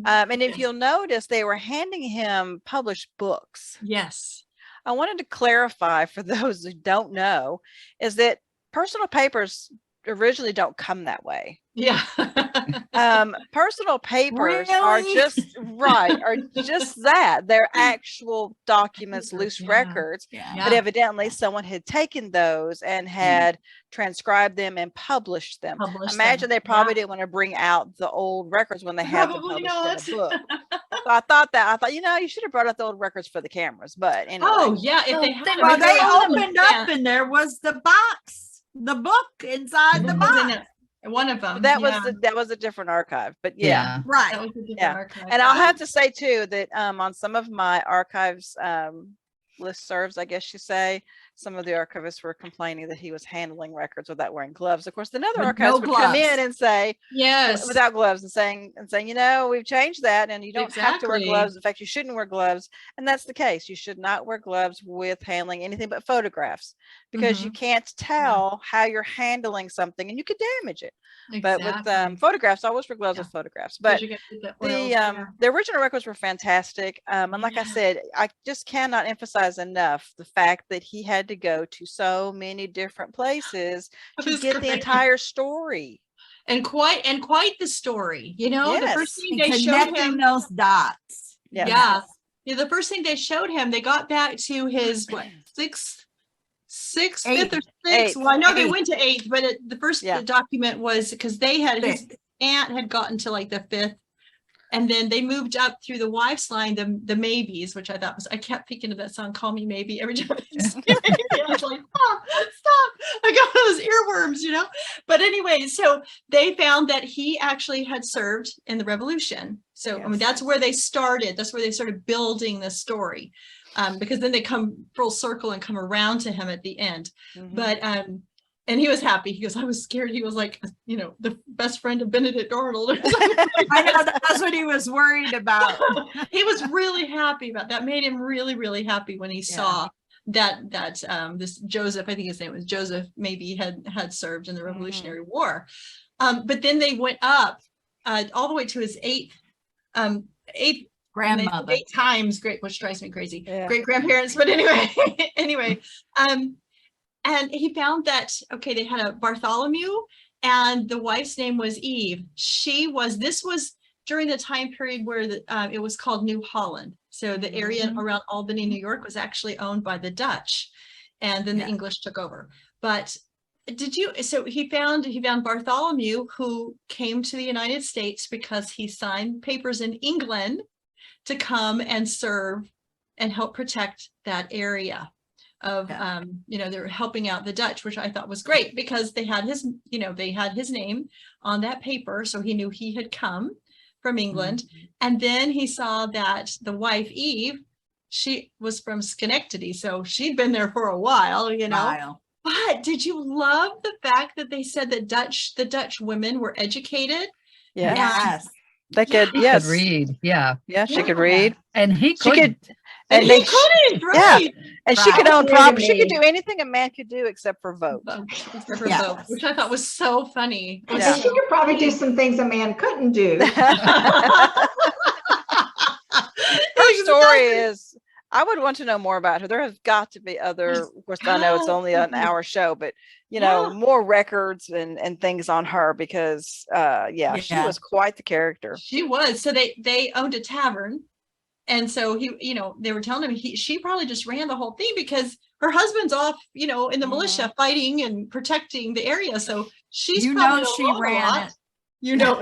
B: And if you'll notice, they were handing him published books.
A: Yes.
B: I wanted to clarify for those who don't know, is that personal papers originally don't come that way.
A: Yeah.
B: Personal papers are just that. They're actual documents, loose records, but evidently someone had taken those and had transcribed them and published them. Imagine they probably didn't want to bring out the old records when they had them published in a book. So I thought, you should have brought out the old records for the cameras, but anyway.
A: Oh yeah, if they had
C: well, they opened up and there was the box, the book inside the box.
A: One of them.
B: That was a different archive, but
C: right.
A: That was a different archive.
B: And I'll have to say too that on some of my archives listservs, I guess you say, some of the archivists were complaining that he was handling records without wearing gloves. Of course, another
C: With
B: archivist
C: no
B: would come in
C: gloves.
B: and say,
A: Yes.
B: without gloves, and saying, you know, we've changed that, and you don't have to wear
A: Exactly.
B: gloves. In fact, you shouldn't wear gloves, and that's the case. You should not wear gloves with handling anything but photographs, because you can't tell how you're handling something, and you could damage it. But with photographs, always wear gloves with photographs. But the original records were fantastic, and like I said, I just cannot emphasize enough the fact that he had to go to so many different places to get the entire story.
A: And quite the story. You know, the first thing
C: And
A: they showed
C: connecting
A: him,
C: those dots.
A: yeah, the first thing they showed him, they got back to his fifth or sixth. Well, I know they went to eighth, but the first document was because they had his aunt had gotten to like the fifth. And then they moved up through the wife's line, the maybes, which I thought was, I kept thinking of that song, Call Me Maybe, every time I was like, stop. I got those earworms, you know? But anyway, so they found that he actually had served in the Revolution. So, I mean, that's where they started. That's where they started building the story. Because then they come full circle and come around to him at the end. But, and he was happy. He goes, I was scared. He was like, you know, the best friend of Benedict Arnold.
C: I know, that's what he was worried about.
A: He was really happy about that. Made him really, really happy when he saw that this Joseph, I think his name was Joseph, maybe had served in the Revolutionary War. But then they went up all the way to his eighth
C: Grandmother.
A: 8 times great, which drives me crazy. Great grandparents. But anyway, and he found that, okay, they had a Bartholomew and the wife's name was Eve. This was during the time period where it was called New Holland. So the area around Albany, New York was actually owned by the Dutch, and then the English took over. But so he found Bartholomew, who came to the United States because he signed papers in England to come and serve and help protect that area of you know, they were helping out the Dutch, which I thought was great because they had his name on that paper, so he knew he had come from England. And then he saw that the wife Eve, she was from Schenectady, so she'd been there for a while, you know. But did you love the fact that they said that the Dutch women were educated?
B: Yes. They could,
D: She could read. Yeah,
B: she could read.
D: And he couldn't.
A: And he couldn't, right?
B: And she could own property. She could do anything a man could do except for vote.
A: Vote, which I thought was so funny.
E: And she could probably do some things a man couldn't do.
B: Her story is, I would want to know more about her. There has got to be other, of course, I know it's only an hour show, but you know, more records and things on her because she was quite the character.
A: She was. So they owned a tavern. And so he, you know, they were telling him she probably just ran the whole thing because her husband's off, you know, in the militia fighting and protecting the area. So she's probably
C: she ran it.
A: You know,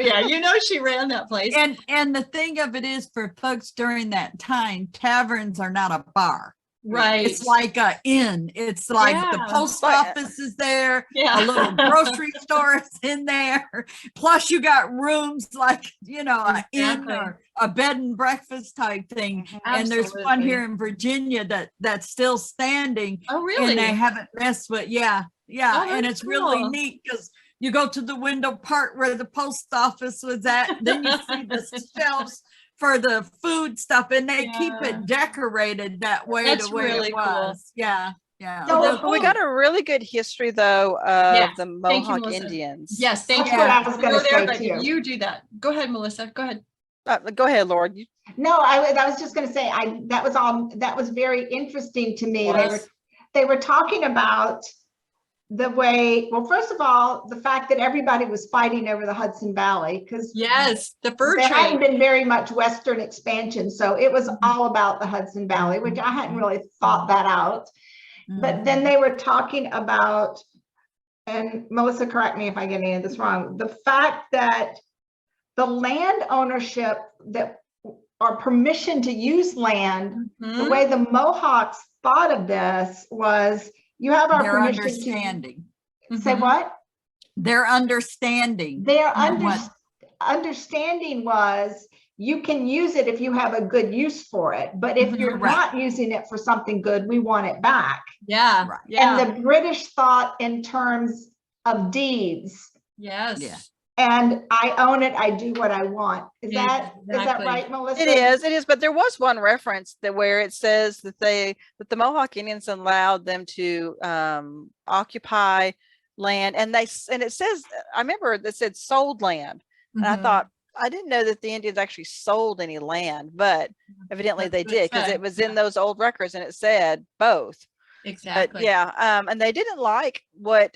A: she ran that place.
C: And the thing of it is, for folks during that time, taverns are not a bar.
A: Right.
C: It's like a inn. It's like the post office is there. A little grocery store is in there. Plus you got rooms like, you know, an inn or a bed and breakfast type thing. And there's one here in Virginia that's still standing.
A: Oh, really?
C: And they haven't messed with. And it's really neat because you go to the window part where the post office was at. Then you see the shelves for the food stuff, and they keep it decorated that way.
A: That's
C: the way
A: really
C: it was.
A: cool.
B: So we got a really good history though of the Mohawk Indians.
A: Yes, thank you.
E: That's what I was going to say too.
A: You do that. Go ahead, Melissa. Go ahead.
B: Go ahead, Lord.
E: No, I was just going to say that was very interesting to me. They were talking about the way, well, first of all, the fact that everybody was fighting over the Hudson Valley, because
A: the fur
E: there
A: trade
E: hadn't been very much Western expansion, so it was all about the Hudson Valley, which I hadn't really thought that out. But then they were talking about, and Melissa, correct me if I get any of this wrong, the fact that the land ownership or permission to use land, the way the Mohawks thought of this was, you have our
C: their
E: permission
C: understanding.
E: Say what?
C: Their understanding.
E: Their understanding was, you can use it if you have a good use for it. But if you're
C: Right.
E: not using it for something good, we want it back.
A: Yeah.
C: Right.
A: Yeah.
E: And the British thought in terms of deeds.
A: Yes.
C: Yeah.
E: And I own it. I do what I want. Is that
A: Exactly.
E: right, Melissa?
B: It is. But there was one reference that where it says that the Mohawk Indians allowed them to occupy land, and it says, I remember that said sold land, and I thought, I didn't know that the Indians actually sold any land, but evidently they did, because it was in those old records and it said both.
A: Exactly.
B: But yeah, and they didn't like what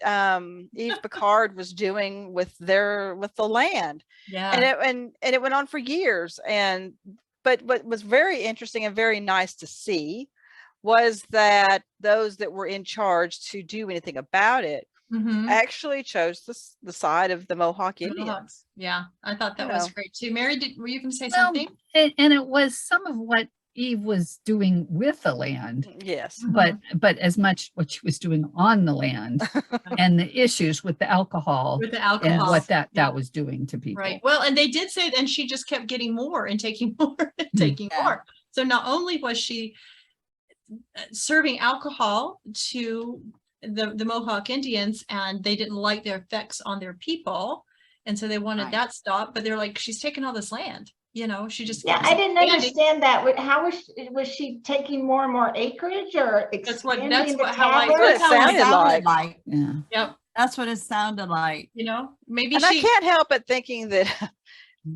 B: Eve Picard was doing with the land.
A: Yeah.
B: And it went on for years. But what was very interesting and very nice to see was that those that were in charge to do anything about it actually chose the side of the Mohawk Indians.
A: Yeah, I thought that was great too. Mary, were you going to say something?
D: And it was some of what Eve was doing with the land.
B: Yes.
D: But as much what she was doing on the land and the issues with the alcohol. And what that was doing to people.
A: Right. Well, and they did say, and she just kept getting more and taking more and taking more. So not only was she serving alcohol to the Mohawk Indians, and they didn't like their effects on their people, and so they wanted that stopped, but they're like, she's taking all this land, she just
E: I didn't understand that. How was she taking more and more acreage, or expanding
B: how it sounded like.
D: Yeah.
A: Yep.
C: That's what it sounded like.
A: Maybe
B: I can't help but thinking that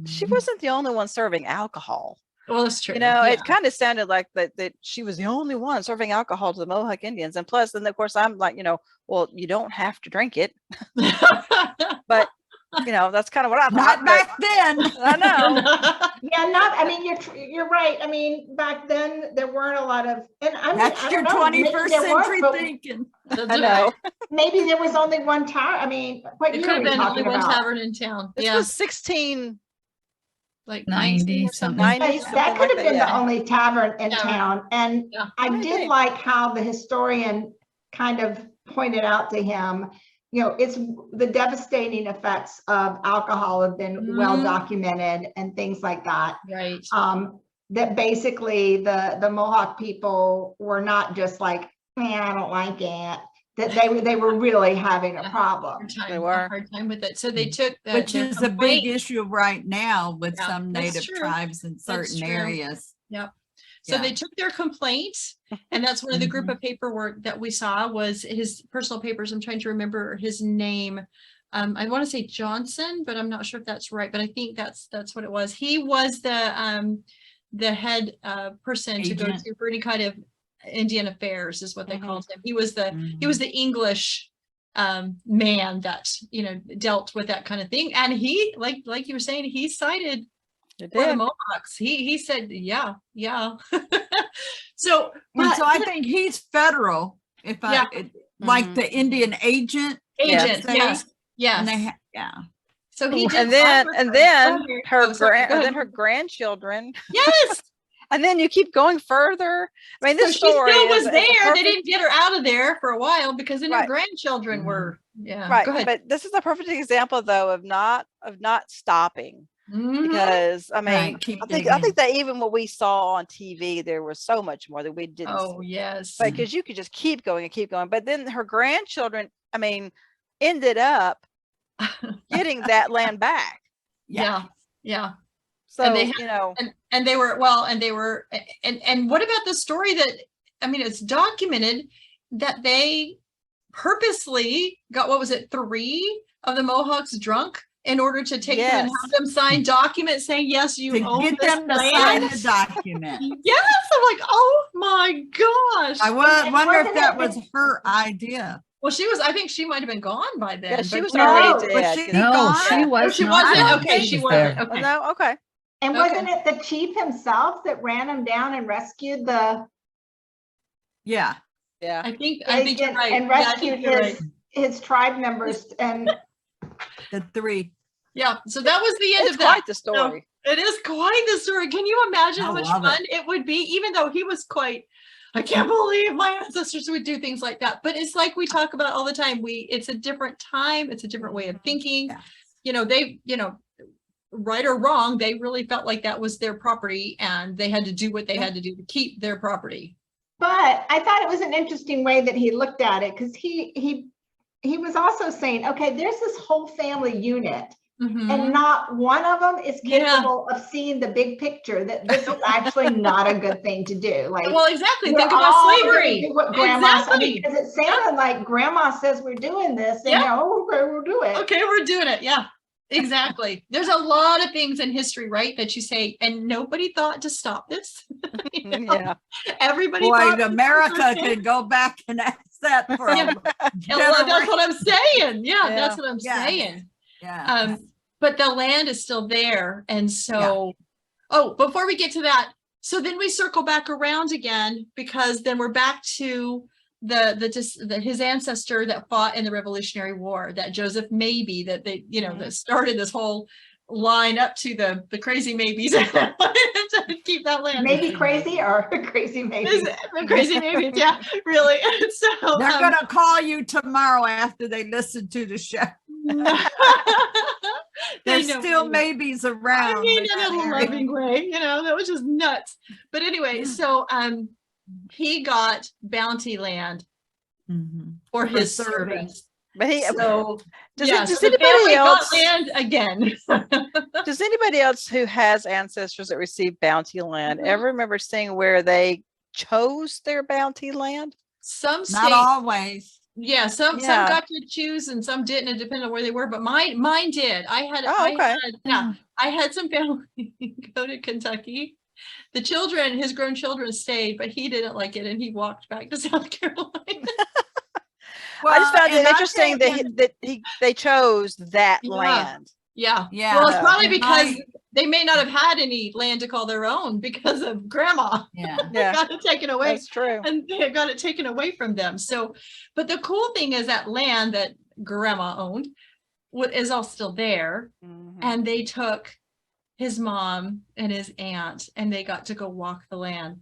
B: she wasn't the only one serving alcohol.
A: Well, that's true.
B: It kind of sounded like that she was the only one serving alcohol to the Mohawk Indians. And plus, then of course, I'm like, well, you don't have to drink it. But, that's kind of what I thought.
C: Not back then.
B: I
E: know. You're right. I mean, back then there weren't a lot of,
C: that's your 21st century thinking.
B: I know.
E: Maybe there was only one tower. I mean, what
A: it
E: year
A: could
E: are
A: have
E: we
A: been only
E: talking
A: one
E: about?
A: tavern in town.
B: This was 16.
A: Like
D: 90 something.
B: 90,
E: that could have been the
B: yeah.
E: only tavern in town. And I did like how the historian kind of pointed out to him, it's the devastating effects of alcohol have been well documented and things like that.
A: Right.
E: That basically the Mohawk people were not just like, I don't like it. That they were really having a problem.
B: They were
A: a hard time with it. So they took
C: which is a big issue right now with some native
A: true.
C: tribes in certain areas.
A: Yep. So they took their complaint, and that's one of the group of paperwork that we saw was his personal papers. I'm trying to remember his name. I want to say Johnson, but I'm not sure if that's right. But I think that's what it was. He was the head person to go to for any kind of Indian affairs, is what they called him. He was the English man that dealt with that kind of thing. And he, like you were saying, he sided for the Mohawks. He said, yeah. So
C: I think he's federal. Like the Indian agent.
A: Yes. So he did,
B: and then her grandchildren.
A: Yes.
B: And then you keep going further. I mean, this story
A: still was there. They didn't get her out of there for a while because then her grandchildren were
B: right. Go ahead. But this is a perfect example, though, of not stopping. Because I mean, I think that even what we saw on TV, there was so much more that we didn't.
A: Oh yes.
B: Because you could just keep going and keep going. But then her grandchildren, I mean, ended up getting that land back.
A: Yeah.
B: So
A: and they were and what about the story that, I mean, it's documented that they purposely got, what was it, 3 of the Mohawks drunk in order to take them and have them sign documents saying, yes, you own
C: get
A: this
C: them to
A: land.
C: sign the document.
A: Yes, I'm like, oh my gosh.
C: I wonder if that was her idea.
A: Well, I think she might have been gone by then.
B: Yeah, she was already dead.
D: She wasn't.
A: Okay, she wasn't. Okay.
B: No, okay.
E: And wasn't it the chief himself that ran him down and rescued the?
B: Yeah.
A: I think you're right.
E: And rescued his tribe members and
C: the 3.
A: Yeah. So that was the end of that.
B: Quite the story.
A: So it is quite the story. Can you imagine how much fun it would be? Even though he was quite, I can't believe my ancestors would do things like that. But it's like we talk about all the time. It's a different time. It's a different way of thinking.
C: Yeah.
A: right or wrong, they really felt like that was their property and they had to do what they had to do to keep their property.
E: But I thought it was an interesting way that he looked at it, because he was also saying, okay, there's this whole family unit, and not one of them is capable of seeing the big picture, that this is actually not a good thing to do. Like,
A: well, exactly.
E: we're
A: Think about
E: all
A: slavery.
E: gonna do what grandma said,
A: Exactly.
E: because it sounded like grandma says we're doing this, and oh, okay, we'll do it.
A: Okay, we're doing it. Yeah, exactly. There's a lot of things in history, right, that you say, and nobody thought to stop this. You know?
B: Yeah.
A: Everybody
C: Boy,
A: thought
C: America could go back and ask that for
A: Yeah. Well, that's what I'm saying. Yeah, that's what I'm saying.
C: Yeah.
A: But the land is still there. And so, oh, before we get to that, so then we circle back around again, because then we're back to his ancestor that fought in the Revolutionary War, that Joseph Mabie, that they, you know, that started this whole line up to the crazy maybes to keep that land.
E: Maybe crazy or crazy maybe.
A: The crazy maybes, yeah, really. So
C: They're gonna call you tomorrow after they listen to the show. There's still maybes around.
A: I mean, in a loving way, you know, that was just nuts. But anyway, so he got bounty land for his service.
B: But
A: So
B: does
A: the
B: anybody
A: family
B: else
A: got land again?
B: does anybody else who has ancestors that received bounty land ever remember seeing where they chose their bounty land?
A: Some
C: Not
A: states,
C: always.
A: yeah, some got to choose and some didn't. It depended on where they were, but mine did. I had some family go to Kentucky. The children, his grown children, stayed, but he didn't like it and he walked back to South Carolina.
B: Well, I just found it interesting that they chose that land.
A: Yeah.
C: Yeah.
A: Well, it's probably because they may not have had any land to call their own because of grandma.
C: Yeah.
A: They got it taken away.
B: That's true.
A: And they got it taken away from them. So, but the cool thing is that land that grandma owned is all still there. And they took his mom and his aunt and they got to go walk the land.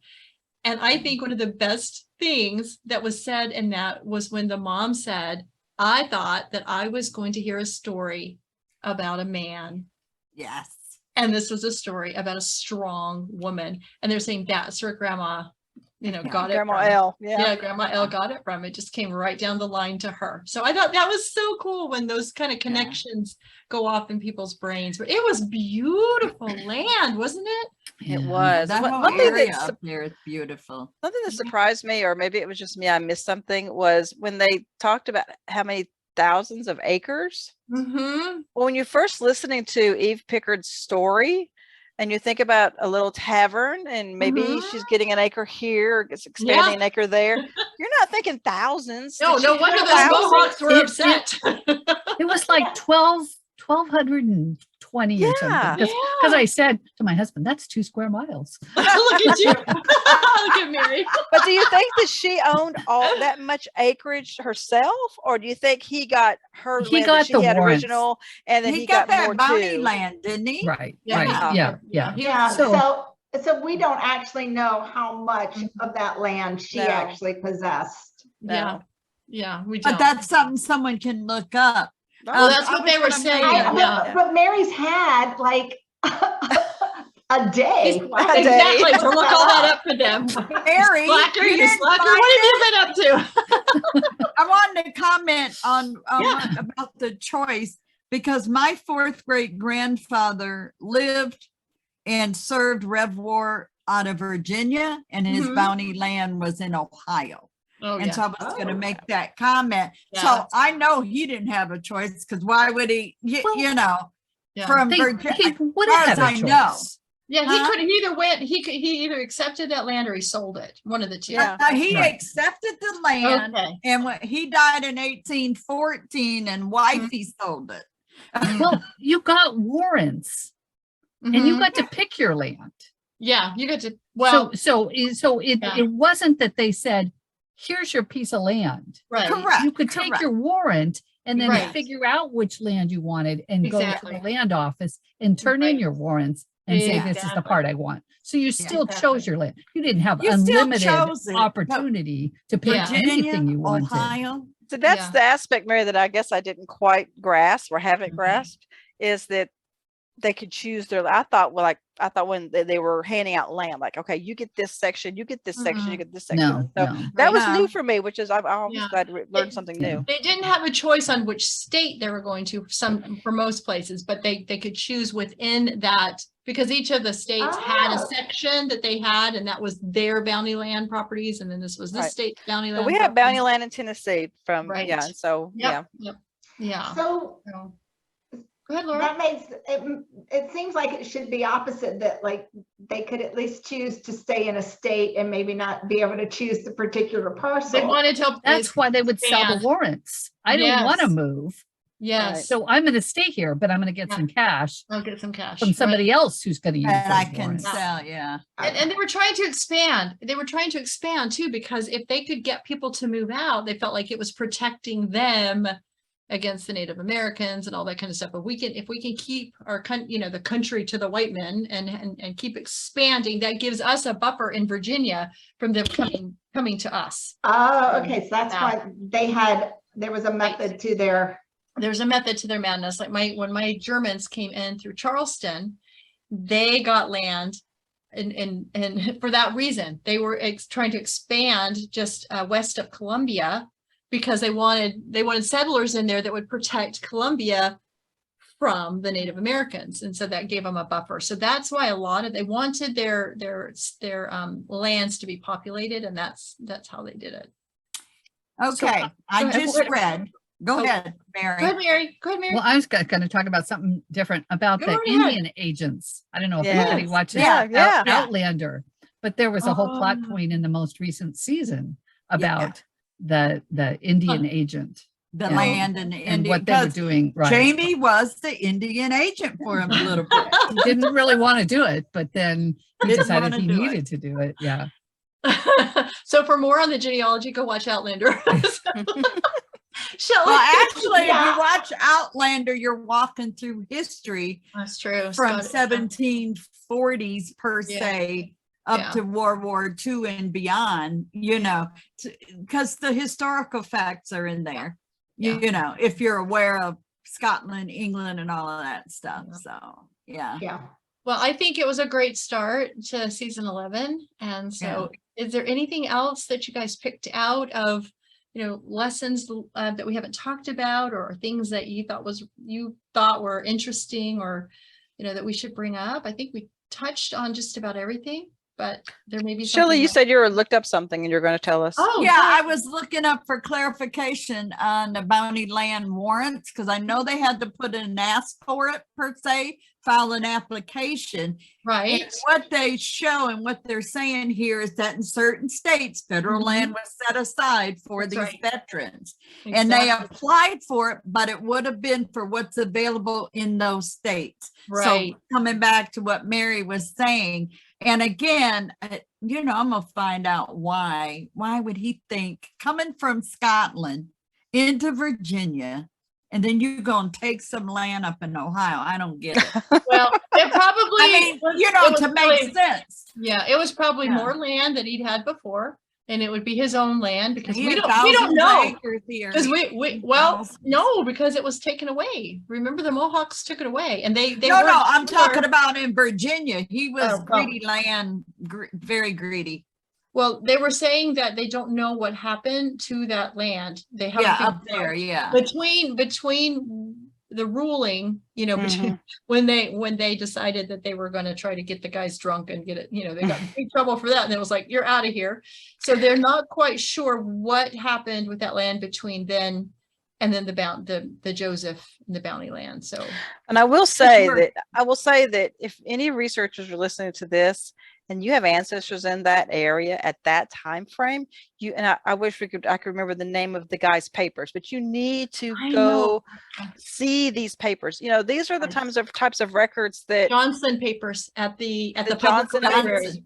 A: And I think one of the best things that was said in that was when the mom said, I thought that I was going to hear a story about a man.
C: Yes.
A: And this was a story about a strong woman. And they're saying that's where grandma, got it.
B: Grandma L.
A: Yeah, Grandma L got it from. It just came right down the line to her. So I thought that was so cool when those kind of connections go off in people's brains. But it was beautiful land, wasn't it?
B: It was.
C: That whole
B: One thing
C: area up there is beautiful.
B: Something that surprised me, or maybe it was just me, I missed something, was when they talked about how many thousands of acres. Well, when you're first listening to Eve Pickard's story, and you think about a little tavern and maybe she's getting an acre here, or gets expanding an acre there. You're not thinking thousands.
A: No wonder those Mohawks were upset.
D: It was like 1,220 or something. Because I said to my husband, that's 2 square miles.
A: Look at you. Look at Mary.
B: But do you think that she owned all that much acreage herself, or do you think he got her
D: He
B: land
D: got
B: that she
D: the
B: had
D: warrants.
B: original, and then he
C: got
B: got
C: that
B: more
C: bounty
B: too?
C: land, didn't he?
D: Right.
A: Yeah.
D: Right. Yeah.
E: Yeah.
D: So
E: So we don't actually know how much of that land she actually possessed.
B: No.
A: Yeah, we don't.
C: But that's something someone can look up.
A: Well, that's what they were saying.
E: But Mary's had like a day.
A: Exactly, to look all that up for them.
C: Mary,
A: Slacker,
C: you
A: you
C: didn't
A: slacker,
C: find
A: what have you been up to?
C: I wanted to comment on about the choice, because my 4th great grandfather lived and served Rev War out of Virginia, and his bounty land was in Ohio. And so I was going to make that comment. So I know he didn't have a choice, because why would he, from Virginia,
D: he would have
C: I know.
A: Yeah, he either accepted that land or he sold it. One of the two.
B: Yeah.
C: He accepted the land, and when he died in 1814, and wifey sold it.
D: Well, you got warrants and you got to pick your land.
A: Yeah, you got to.
D: It wasn't that they said, here's your piece of land.
A: Right.
C: Correct.
D: You could take your warrant and then figure out which land you wanted and go to the land office and turn in your warrants and say, this is the part I want. So you still chose your land. You didn't have unlimited opportunity to pick anything you wanted.
C: Ohio.
B: So that's the aspect, Mary, that I guess I didn't quite grasp or haven't grasped, is that they could choose their, I thought when they were handing out land, like, okay, you get this section, you get this section, you get this section.
D: No,
B: So
D: no.
B: that was
C: No.
B: new for me, which is I'm always
A: Yeah.
B: glad to learn something
D: Yeah.
B: new.
A: They didn't have a choice on which state they were going to for most places, but they could choose within that, because each of the states had a
E: Oh.
A: section that they had, and that was their bounty land properties. And then this was this
B: Right.
A: state's bounty
B: So
A: land.
B: we have bounty
A: properties.
B: land in Tennessee from,
A: Right.
B: yeah. And so,
A: Yep. Yeah.
E: So
A: So, go ahead, Laura.
E: that makes it seems like it should be opposite, that like they could at least choose to stay in a state and maybe not be able to choose the particular
A: They
E: parcel.
A: wanted to.
D: That's why they would sell the
A: expand.
D: warrants. I don't want to
A: Yes.
D: move.
A: Yes.
D: So I'm going to stay here, but I'm going to get
A: Yeah.
D: some cash
A: I'll get some cash
D: from somebody else who's going to use
C: And I
D: those
C: can
D: warrants.
C: sell, yeah.
A: And they were trying to expand. They were trying to expand too, because if they could get people to move out, they felt like it was protecting them against the Native Americans and all that kind of stuff. But if we can keep our the country to the white men and keep expanding, that gives us a buffer in Virginia from them coming to us.
E: Oh, okay. So that's
A: Yeah.
E: why there was a method to their.
A: There's a method to their madness. Like when my Germans came in through Charleston, they got land, and for that reason, they were trying to expand just west of Columbia, because they wanted settlers in there that would protect Columbia from the Native Americans, and so that gave them a buffer. So that's why they wanted their lands to be populated, and that's how they did it.
C: Okay, I
A: ahead.
C: just read. Go
A: Oh,
C: ahead, Mary.
A: Go ahead, Mary. Go ahead, Mary.
D: Well, I was going to talk about something different about
A: Go
D: the
A: right ahead.
D: Indian agents. I don't know if
B: Yes.
D: anybody watches
C: Yeah,
B: yeah.
D: Outlander, but there was a whole plot
A: Oh.
D: point in the most recent season about the Indian agent
C: The
D: and-
C: land and the
D: and
C: Indian.
D: what they were
C: because
D: doing. Right.
C: Jamie was the Indian agent for him a little bit.
D: He didn't really want to do it, but then he
C: Didn't
D: decided
C: wanna
D: he
C: do it.
D: needed to do it. Yeah.
A: So for more on the genealogy, go watch Outlander. Shelley.
C: Well, actually,
E: Yeah.
C: if you watch Outlander, you're walking through history
A: That's true.
C: from
A: Scott-
C: 1740s per
A: Yeah.
C: se up
A: Yeah.
C: to World War II and beyond, because the historical facts are in there,
A: Yeah.
C: if you're aware of Scotland, England, and all of that stuff.
A: Yeah.
C: So, yeah.
E: Yeah.
A: Well, I think it was a great start to season 11. And so is there anything else that you guys picked out of, lessons that we haven't talked about, or things that you thought were interesting, or, that we should bring up? I think we touched on just about everything, but there may be
B: Shelley,
A: something
B: you
A: else.
B: said you were looked up something and you're going to tell us.
A: Oh,
C: Yeah,
A: go
C: I
A: ahead.
C: was looking up for clarification on the bounty land warrants, because I know they had to put in and ask for it per se, file an application.
A: Right.
C: And what they show and what they're saying here is that in certain states, federal
A: Mhm.
C: land was set aside for
A: That's
C: these
A: right.
C: veterans. And they
A: Exactly.
C: applied for it, but it would have been for what's available in those states.
A: Right.
C: So coming back to what Mary was saying, and again, I'm gonna find out why. Why would he think coming from Scotland into Virginia, and then you go and take some land up in Ohio? I don't get it.
A: Well, it probably,
C: I mean,
A: it was
C: to make
A: probably-
C: sense.
A: Yeah, it was probably
C: Yeah.
A: more land that he'd had before, and it would be his own land, because
C: He
A: we
C: had
A: don't
C: thousands of
A: know.
C: acres here.
A: Because no, because it was taken away. Remember, the Mohawks took it away, and they
C: No,
A: weren't
C: I'm
A: sure.
C: talking about in Virginia. He was
A: Oh, oh.
C: greedy land, very greedy.
A: Well, they were saying that they don't know what happened to that land. They haven't
C: Yeah,
A: figured
C: up
A: out.
C: there, yeah.
A: between the ruling, between when they decided that they were going to try to get the guys drunk and get it, they got in big trouble for that, and it was like, you're out of here. So they're not quite sure what happened with that land between then and then the Joseph and the bounty land. So,
B: And I will say
C: Sure.
B: that if any researchers are listening to this and you have ancestors in that area at that time frame, I wish I could remember the name of the guy's papers, but you need to
A: I
B: go
A: know.
B: see these papers. These are the types of records that
A: Johnson papers at the public
B: Johnson
A: library.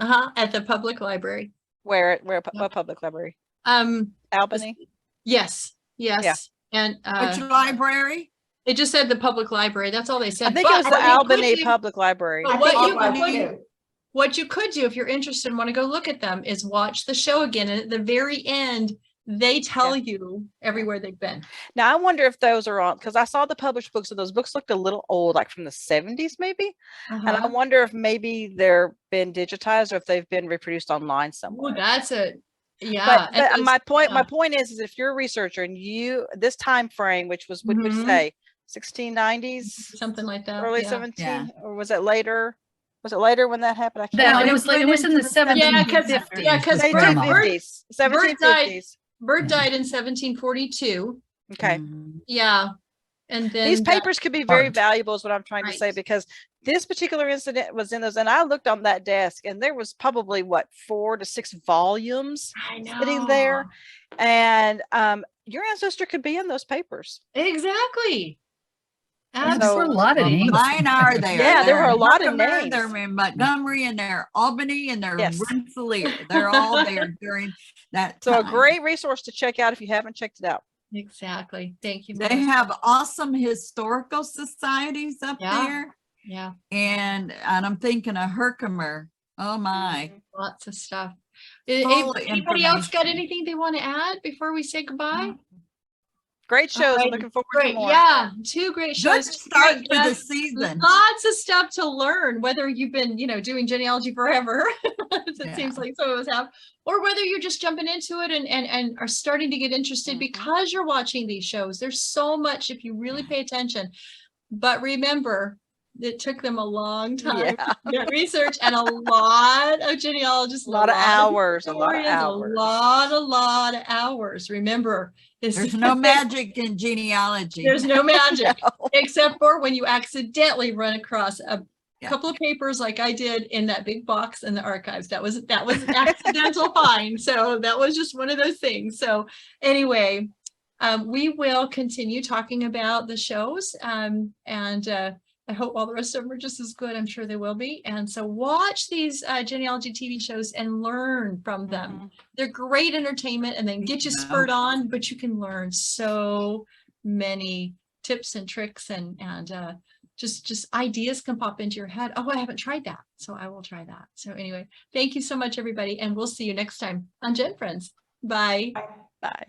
A: At the public library.
B: where a public library,
A: Um,
B: Albany.
A: yes.
B: Yeah.
A: And
C: Which library?
A: it just said the public library. That's all they said.
B: I think it was
A: But
B: the
A: what you could
B: Albany
A: do-
B: Public Library.
E: I
A: What
E: think
A: you-
E: it was
A: what
E: too.
A: What you could do if you're interested and want to go look at them is watch the show again. And at the very end, they tell you everywhere they've been.
B: Now I wonder if those are on, because I saw the published books, and those books looked a little old, like from the 70s maybe. And I wonder if maybe they're been digitized or if they've been reproduced online somewhere.
A: Well, that's a yeah.
B: But my point is if you're a researcher and this time frame, which was, what would you say, 1690s,
A: something like that,
B: early 17, or was it later? Was it later when that happened? I can't remember.
D: It was in the 1750s.
A: Because Bert
B: Yeah.
A: died in 1742.
B: Okay.
A: Yeah. And then
B: these papers could be very valuable is what I'm trying to say, because this particular incident was in those, and I looked on that desk and there was probably 4 to 6 volumes sitting there. And your ancestor could be in those papers.
A: Exactly.
D: There were a lot of names.
C: Mine are there.
B: Yeah, there were a lot of
C: Herkimer,
B: names.
C: They're in Montgomery, and they're Albany, and they're Rensselaer. They're all there during that time.
B: So a great resource to check out if you haven't checked it out.
A: Exactly. Thank you.
C: They have awesome historical societies up there.
A: Yeah.
C: And I'm thinking of Herkimer. Oh my.
A: Lots of stuff. Anybody else got anything they want to add before we say goodbye?
B: Great shows. I'm looking forward to more.
A: Yeah, 2 great shows.
C: Good start for the season.
A: Lots of stuff to learn, whether you've been, doing genealogy forever, it seems like some of us have, or whether you're just jumping into it and are starting to get interested because you're watching these shows. There's so much if you really pay attention. But remember, it took them a long time to get research and a lot of genealogists,
B: a lot of hours.
A: Remember,
C: there's no magic in genealogy.
A: There's no magic except for when you accidentally run across a couple of papers like I did in that big box in the archives. That was an accidental find. So that was just one of those things. So anyway, we will continue talking about the shows and I hope all the rest of them are just as good. I'm sure they will be. And so watch these genealogy TV shows and learn from them. They're great entertainment and then get you spurred on, but you can learn so many tips and tricks and just ideas can pop into your head. Oh, I haven't tried that, so I will try that. So anyway, thank you so much, everybody. And we'll see you next time on GenFriends. Bye.
B: Bye.